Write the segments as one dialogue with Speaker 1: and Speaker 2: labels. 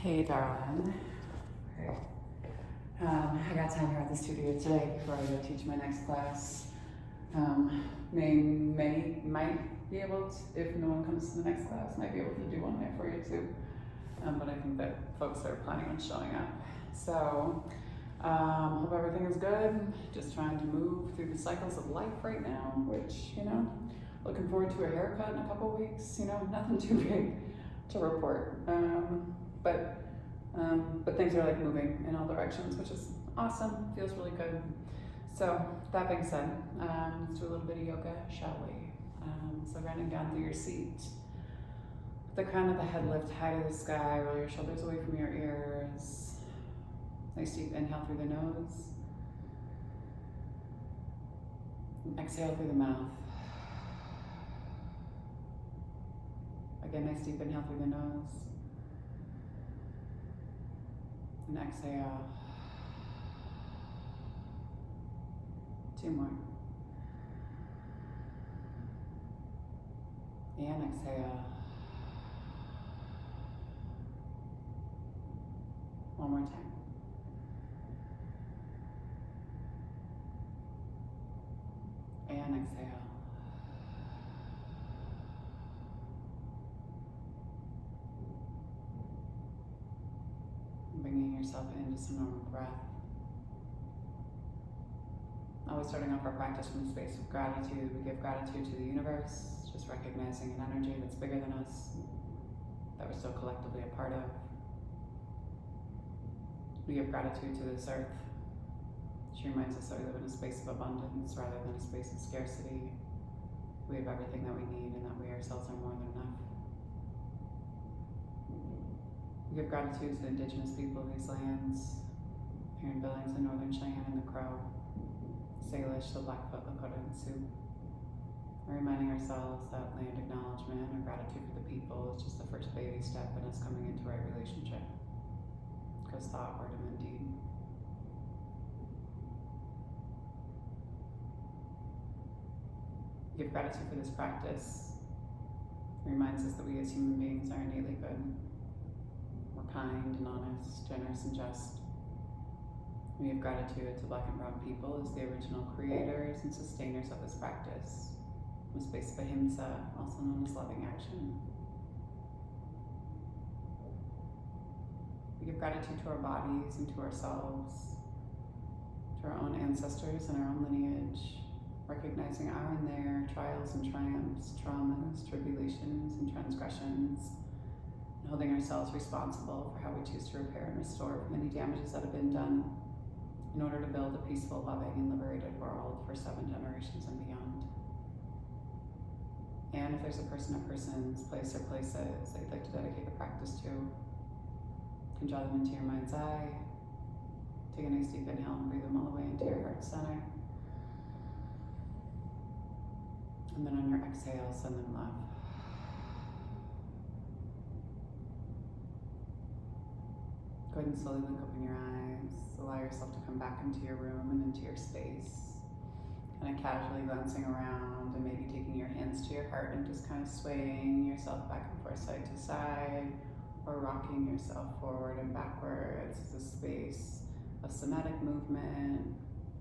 Speaker 1: Hey, darling. Hey. I got time here at the studio today before I go teach my next class. Might be able to, if no one comes to the next class, might be able to do one there for you too. But I think that folks are planning on showing up. So, hope everything is good. Just trying to move through the cycles of life right now, which, looking forward to a haircut in a couple weeks. Nothing too big to report. But things are like moving in all directions, which is awesome. Feels really good. So that being said, let's do a little bit of yoga, shall we? So running down through your seat, the crown of the head lift high to the sky. Roll your shoulders away from your ears. Nice deep inhale through the nose. And exhale through the mouth. Again, nice deep inhale through the nose. And exhale. 2 more. And exhale. 1 more time. And exhale. Bringing yourself into some normal breath. Always starting off our practice from a space of gratitude. We give gratitude to the universe, just recognizing an energy that's bigger than us, that we're still collectively a part of. We give gratitude to this earth. She reminds us that we live in a space of abundance rather than a space of scarcity. We have everything that we need and that we ourselves are more than enough. We give gratitude to the indigenous people of these lands, here in Billings, the Northern Cheyenne, and the Crow, Salish, the Blackfoot, Lakota, and Sioux. We're reminding ourselves that land acknowledgement or gratitude for the people is just the first baby step in us coming into right relationship. Because thought, word, and deed. Give gratitude for this practice. It reminds us that we as human beings are innately good. We're kind and honest, generous and just. We give gratitude to Black and Brown people as the original creators and sustainers of this practice. A space of ahimsa, also known as loving action. We give gratitude to our bodies and to ourselves, to our own ancestors and our own lineage, recognizing our and their trials and triumphs, traumas, tribulations, and transgressions, and holding ourselves responsible for how we choose to repair and restore from any damages that have been done in order to build a peaceful, loving, and liberated world for 7 generations and beyond. And if there's a person or persons, place or places that you'd like to dedicate the practice to, you can draw them into your mind's eye. Take a nice deep inhale and breathe them all the way into your heart center. And then on your exhale, send them love. Go ahead and slowly look open your eyes. Allow yourself to come back into your room and into your space. Kind of casually glancing around and maybe taking your hands to your heart and just kind of swaying yourself back and forth side to side, or rocking yourself forward and backwards. It's a space of somatic movement,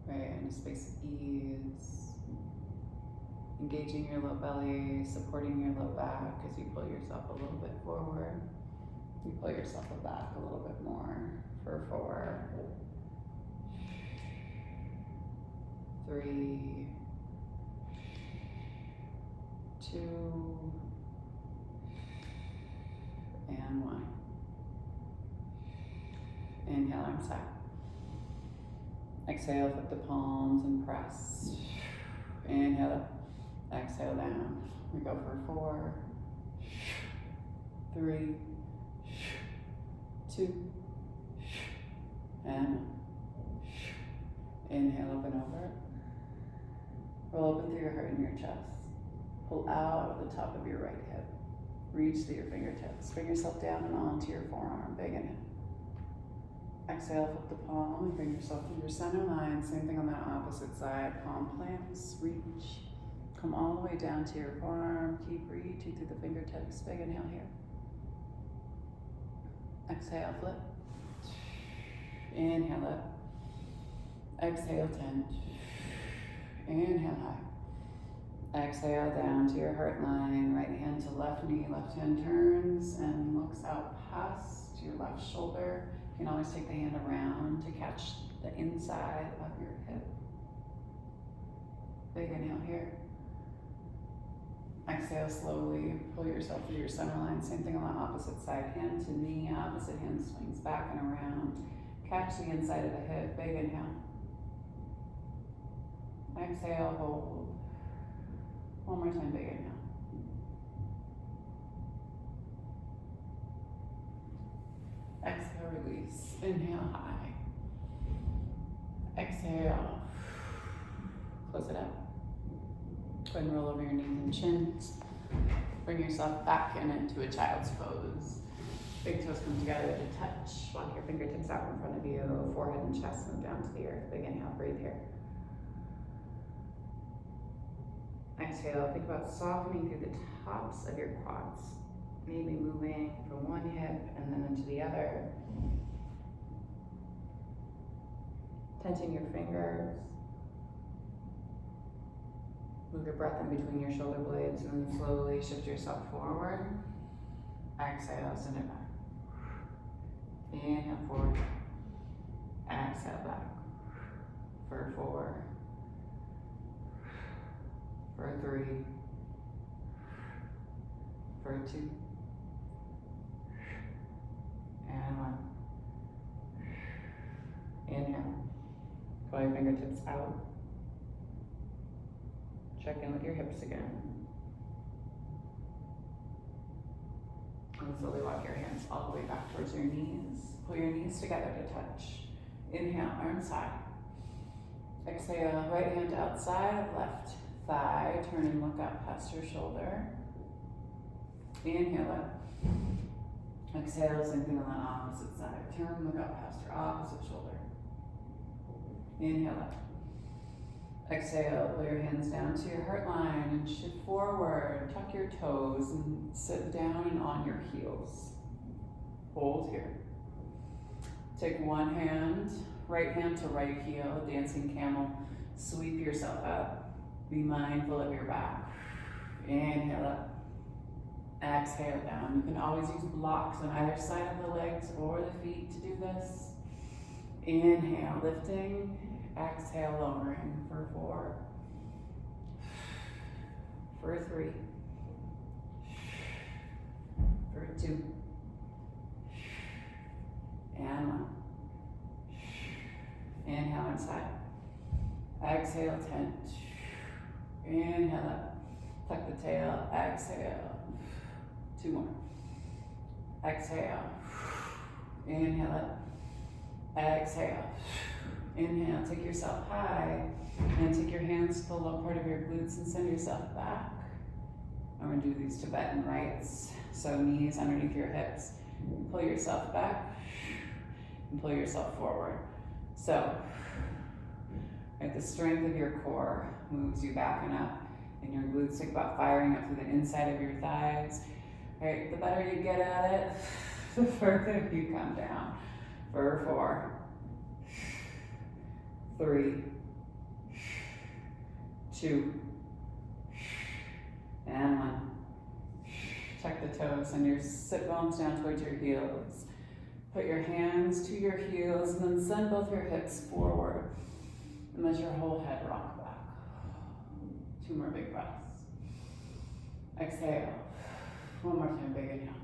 Speaker 1: right? And a space of ease. Engaging your low belly, supporting your low back as you pull yourself a little bit forward. You pull yourself back a little bit more for 4, 3, 2, and 1. Inhale, arms high. Exhale, flip the palms and press. Inhale up, exhale down. We go for 4, 3, 2, and inhale, open over. Roll open through your heart and your chest. Pull out of the top of your right hip. Reach through your fingertips. Bring yourself down and onto your forearm. Big inhale. Exhale, flip the palm and bring yourself to your center line. Same thing on that opposite side. Palm plants, reach. Come all the way down to your forearm. Keep reaching through the fingertips. Big inhale here. Exhale, flip. Inhale up. Exhale, 10. Inhale high. Exhale down to your heart line. Right hand to left knee, left hand turns and looks out past your left shoulder. You can always take the hand around to catch the inside of your hip. Big inhale here. Exhale slowly, pull yourself through your center line. Same thing on the opposite side. Hand to knee, opposite hand swings back and around. Catch the inside of the hip, big inhale. Exhale, hold. One more time, big inhale. Exhale, release. Inhale, high. Exhale. Close it up. Go ahead and roll over your knees and chins. Bring yourself back into a child's pose. Big toes come together to touch. Walk your fingertips out in front of you. Forehead and chest move down to the earth. Big inhale, breathe here. Exhale, think about softening through the tops of your quads. Maybe moving from one hip and then into the other. Tension your fingers. Move your breath in between your shoulder blades and then slowly shift yourself forward. Exhale, send it back. Inhale, forward. Exhale, back. For 4. For 3. For 2. And 1. Inhale. Pull your fingertips out. Check in with your hips again. And slowly walk your hands all the way back towards your knees. Pull your knees together to touch. Inhale, arms high. Exhale, right hand outside of left thigh. Turn and look up past your shoulder. Inhale up. Exhale, same thing on the opposite side. Turn and look up past your opposite shoulder. Inhale up. Exhale, pull your hands down to your heart line and shift forward. Tuck your toes and sit down and on your heels. Hold here. Take one hand, right hand to right heel, dancing camel. Sweep yourself up. Be mindful of your back. Inhale up. Exhale down. You can always use blocks on either side of the legs or the feet to do this. Inhale, lifting. Exhale, lowering for 4. For 3. For 2. And 1. Inhale inside. Exhale, 10. Inhale up. Tuck the tail. Exhale. 2 more. Exhale. Inhale up. Exhale. Inhale, take yourself high, and take your hands to the low part of your glutes and send yourself back. I'm gonna do these Tibetan rights. So knees underneath your hips. Pull yourself back, and pull yourself forward. So, right, the strength of your core moves you back and up, and your glutes think about firing up through the inside of your thighs. Right, the better you get at it, the further you come down. For 4. 3, 2, and 1. Tuck the toes and your sit bones down towards your heels. Put your hands to your heels and then send both your hips forward. And let your whole head rock back. 2 more big breaths. Exhale. 1 more time, big inhale.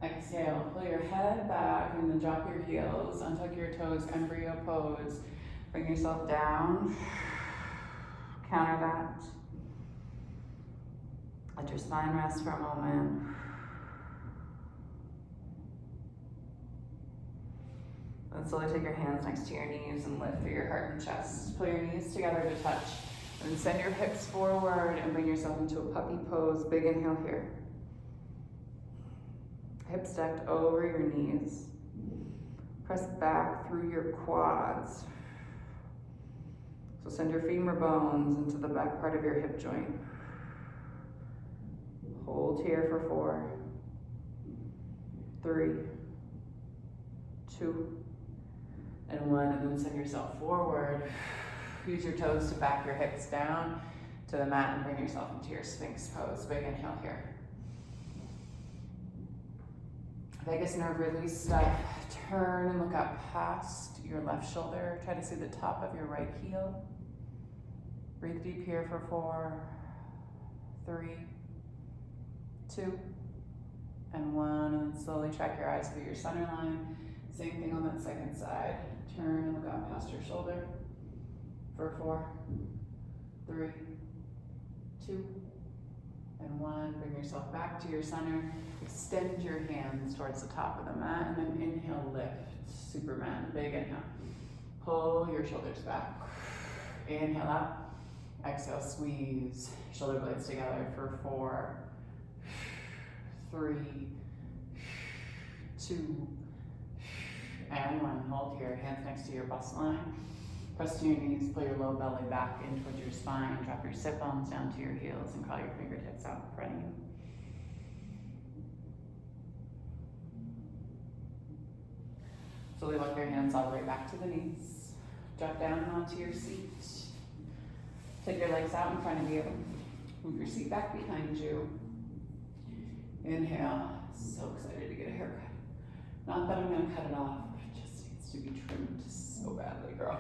Speaker 1: Exhale, pull your head back and then drop your heels, untuck your toes, embryo pose. Bring yourself down, counter that. Let your spine rest for a moment. Then slowly take your hands next to your knees and lift through your heart and chest. Pull your knees together to touch. And send your hips forward and bring yourself into a puppy pose. Big inhale here. Hips stacked over your knees. Press back through your quads. So send your femur bones into the back part of your hip joint. Hold here for 4, 3, 2, and 1, and then send yourself forward. Use your toes to back your hips down to the mat and bring yourself into your Sphinx pose. Big inhale here. Vagus nerve release stuff. Turn and look up past your left shoulder. Try to see the top of your right heel. Breathe deep here for 4, 3, 2, and 1. And then slowly track your eyes through your center line. Same thing on that second side. Turn and look up past your shoulder for 4, 3, 2, and 1. Bring yourself back to your center. Extend your hands towards the top of the mat, and then inhale, lift, Superman, big inhale. Pull your shoulders back. Inhale up, exhale, squeeze shoulder blades together for 4, 3, 2, and 1. Hold here, hands next to your bust line. Press to your knees, pull your low belly back in towards your spine, drop your sit bones down to your heels, and crawl your fingertips out in front of you. Slowly walk your hands all the way back to the knees. Drop down onto your seat. Take your legs out in front of you. Move your seat back behind you. Inhale. So excited to get a haircut. Not that I'm going to cut it off, but it just needs to be trimmed so badly, girl.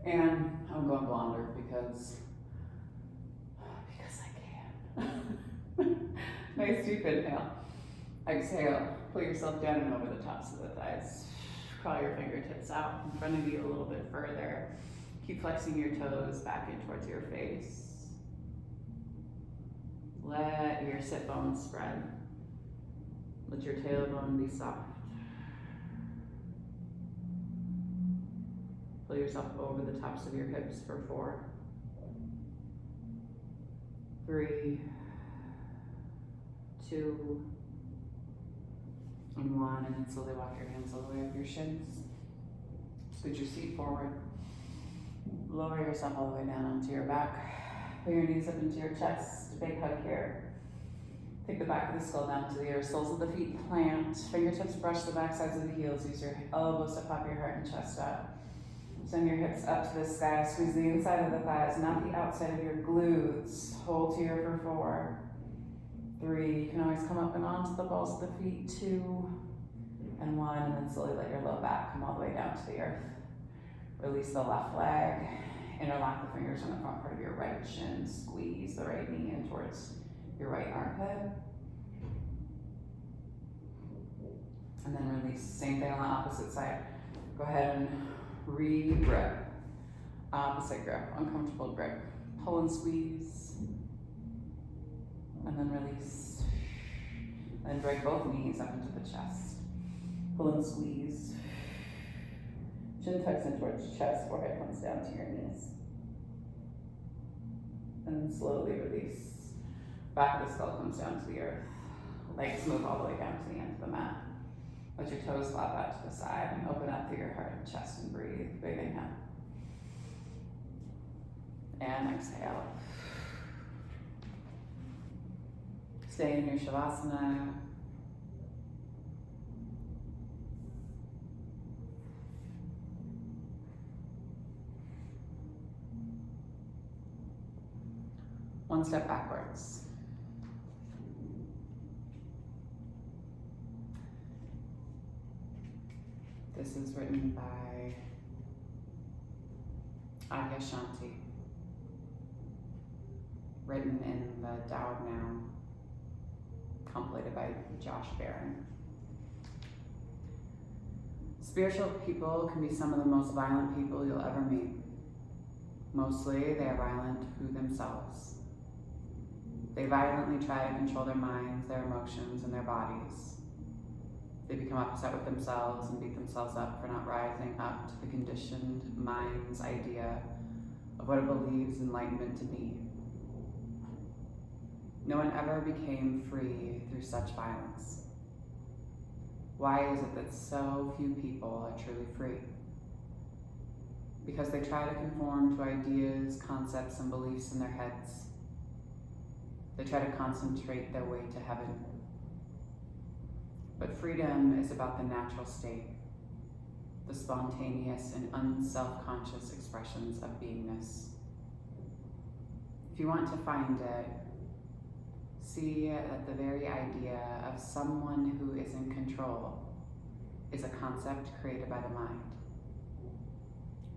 Speaker 1: And I'm going blonder because I can. Nice deep inhale. Exhale. Pull yourself down and over the tops of the thighs. Crawl your fingertips out in front of you a little bit further. Keep flexing your toes back in towards your face. Let your sit bones spread. Let your tailbone be soft. Pull yourself over the tops of your hips for 4, 3, 2, and 1, and then slowly walk your hands all the way up your shins. Scoot your seat forward. Lower yourself all the way down onto your back. Pull your knees up into your chest. Big hug here. Take the back of the skull down to the earth. Soles of the feet plant. Fingertips brush the back sides of the heels. Use your elbows to pop your heart and chest up. Send your hips up to the sky. Squeeze the inside of the thighs, not the outside of your glutes. Hold here for 4, 3. You can always come up and onto the balls of the feet. 2, and 1. And then slowly let your low back come all the way down to the earth. Release the left leg. Interlock the fingers on the front part of your right shin. Squeeze the right knee in towards your right armpit. And then release. Same thing on the opposite side. Go ahead and re-grip. Opposite grip. Uncomfortable grip. Pull and squeeze. And then release. And drag both knees up into the chest. Pull and squeeze. Chin tucks in towards chest, forehead comes down to your knees. And then slowly release. Back of the skull comes down to the earth. Legs move all the way down to the end of the mat. Let your toes flap out to the side and open up through your heart and chest and breathe. Big inhale. And exhale. Stay in your Shavasana. One step backwards. This is written by Adyashanti, written in the Tao of Now, compilated by Josh Barron. Spiritual people can be some of the most violent people you'll ever meet. Mostly, they are violent through themselves. They violently try to control their minds, their emotions, and their bodies. They become upset with themselves and beat themselves up for not rising up to the conditioned mind's idea of what it believes enlightenment to be. No one ever became free through such violence. Why is it that so few people are truly free? Because they try to conform to ideas, concepts, and beliefs in their heads. They try to concentrate their way to heaven. But freedom is about the natural state, the spontaneous and unself-conscious expressions of beingness. If you want to find it, see that the very idea of someone who is in control is a concept created by the mind.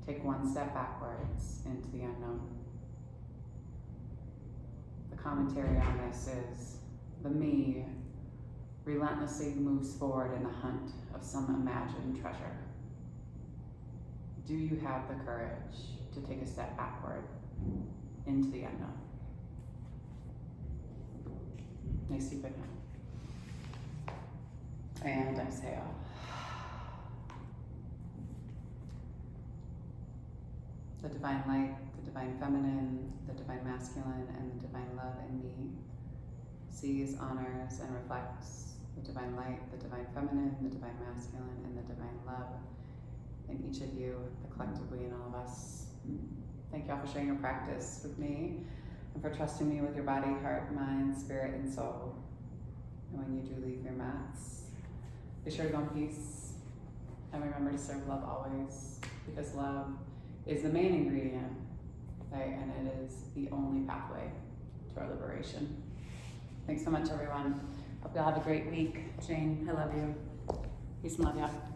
Speaker 1: Take one step backwards into the unknown. The commentary on this is, the me relentlessly moves forward in the hunt of some imagined treasure. Do you have the courage to take a step backward into the unknown? Nice deep inhale. And exhale. The divine light, the divine feminine, the divine masculine, and the divine love in me sees, honors, and reflects the divine light, the divine feminine, the divine masculine, and the divine love in each of you, the collectively in all of us. Thank you all for sharing your practice with me and for trusting me with your body, heart, mind, spirit, and soul. And when you do leave your mats, be sure to go in peace and remember to serve love always, because love is the main ingredient, right? And it is the only pathway to our liberation. Thanks so much, everyone. Hope you all have a great week. Jane, I love you. Peace and love, y'all.